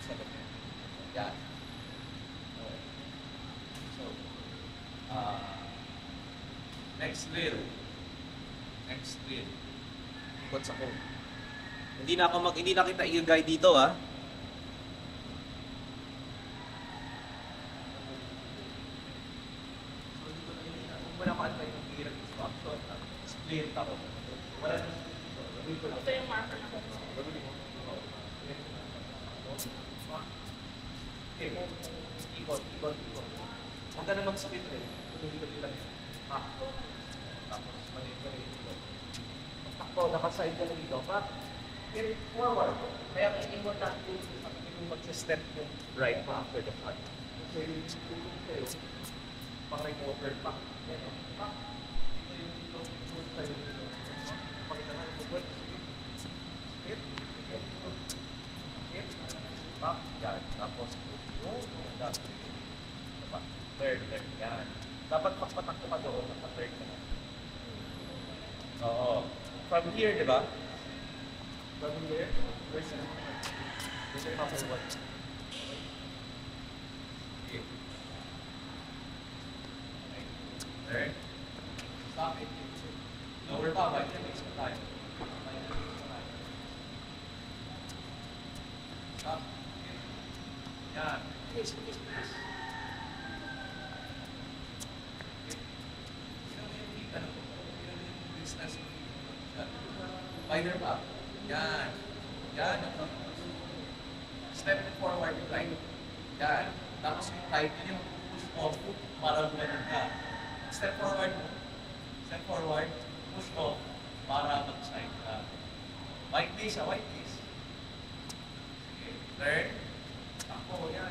sa loob. Yan. Okay. So, next drill. Next drill. Ikot sa cone. Hindi na kita i-guide dito, ha. So, dito na yun. Kung wala ka-antay ng hirap instruction, split ako. Wala na. Ito yung marker na kung okay. Ikot. Huwag ka na mag-split rin. Tuloy-tuloy lang yan. Tapos, mali-mali. Takbo, nakaside ka na dito. Forward. Kaya important yung mag-step yung right pa after the front. So, yung tulong kayo, pang-recover pa. Ito yung tulong tayo dito. Pakita nga yung good. Hit. Back. Yan. Tapos, third. Yan. Dapat magpatakbo ka doon. Third ka na. Oo. From here, di ba? From here, where's the number one? Okay. Third. Stop it. Lower pa. 5 minutes pa tayo. Stop. Yan. Please. Spider pa. Yan. Step forward yung right. Yan. Tapos yung right yung push off para gumanon ka. Step forward, push off para mag-side ka. White base. Sige. Third. Ako, yan.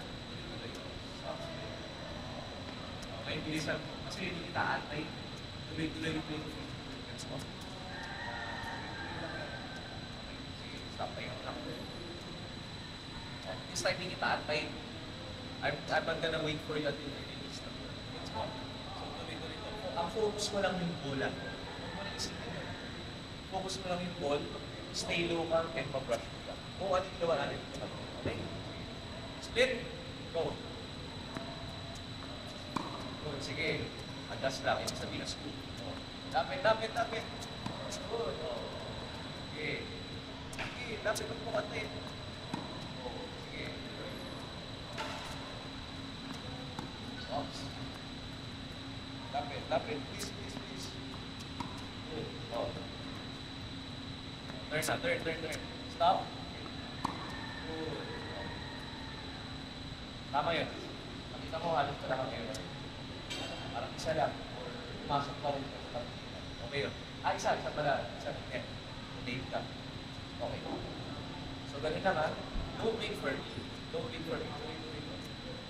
Okay, bilisan mo. Kasi hindi kita antay. Tuloy-tuloy yung play. Gets mo? Stop tayo lang. This time, hindi kita antay. I'm not gonna wait for you until you release the ball. Gets mo? So, tuloy-tuloy ito. Ang focus mo lang yung bola. Huwag mo na isipin yun. Focus mo lang yung ball, stay low ka, and mag-brush mo ka. Kung ano yung gawa natin. Okay? Split. Go. Sige. Adjust lang. Ibig sabihin na school. Lapit. Good. Okay. Lapit ang pumatin. Sige. Oops. Lapit. Please. Good. Turn. Stop. Good. Tama yun. Nakita mo, halos ka lang ngayon. Parang isa lang. Pumasok pa rin ka sa pagkita. Okay yun. Isa pala. Yan. Date ka. Okay. So, ganun lang ha. Don't wait for me. Tuloy.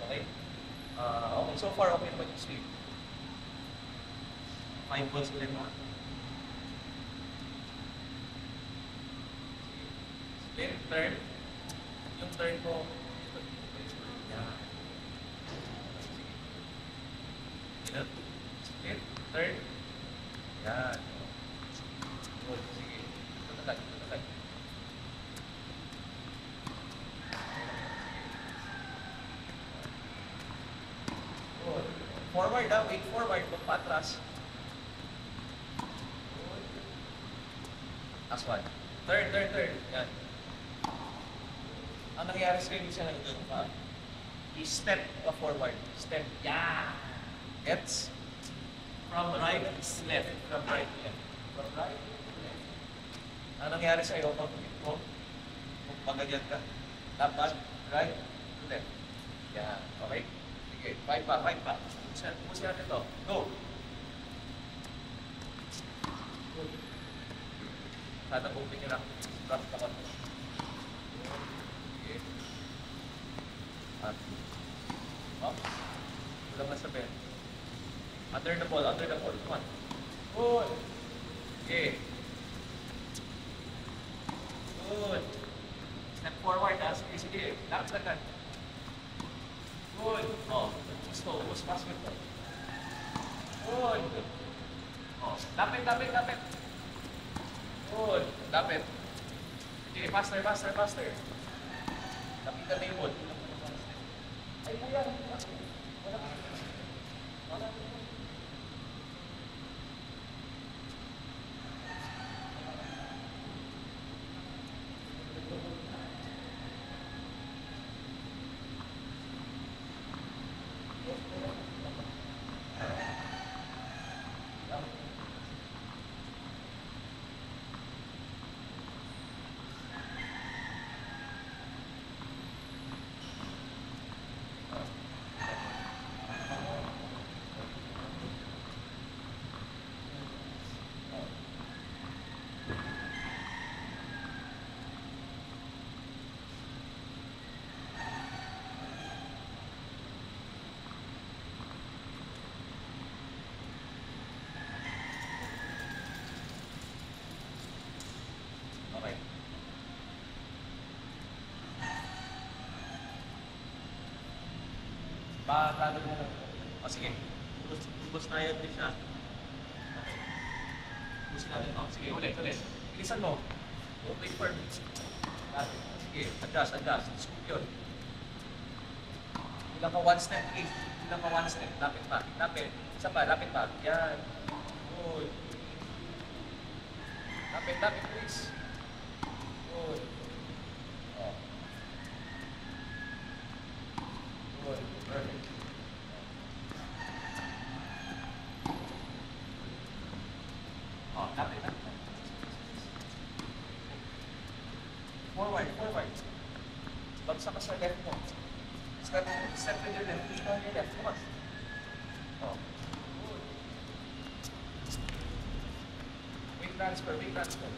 Okay? Okay. So far, okay naman yung sleep. 5 balls ulit ha. Split, turn. Yung turn ko, yan. Split, turn. Yan. Good. Sige. Tatag. Good. Forward ha. Wait forward. Magpa-atras. Last one. Turn. Yan. Ang nangyari sa inyo siya nagdun i-step ka forward. Step. Yeah. Gets? From right is left. From right, left. From right, left. Ang nangyari sa iyo, kung pagganyan ka, dapat right, left. Yeah. Okay? Sige. 5 pa. Pusin natin ito. Go. Good. Sana open nyo lang. Trust ka pa. Sige. At, oops. Wala man sabihin. Under the ball. Come on. Good. Okay. Good. Step forward, ha? Sige. Lakad. Good. Gusto. Mas mo ito. Good. Lapit. Good. Lapit. Okay, faster. Lapit. Ika na yung wall. Ay, ayan. Wala. Wala. Okay. Paano mo? O sige, ubos na yun din siya. Okay. Ubusin natin ito. Sige, ulit. Bilisan mo. Wait for me. Sige, adjust. Scoop yun. Bilang ka one step, please. Bilang ka one step. Lapit pa. Isa pa, lapit pa. Yan. Good. Lapit, please. Good. Oh. Good. Perfect. Oh, lapit. Forward. Bagsak ka sa left mo. Step with your left. Lean on your left. Come on. Oh. Good. Weight transfer. Oh, that's good.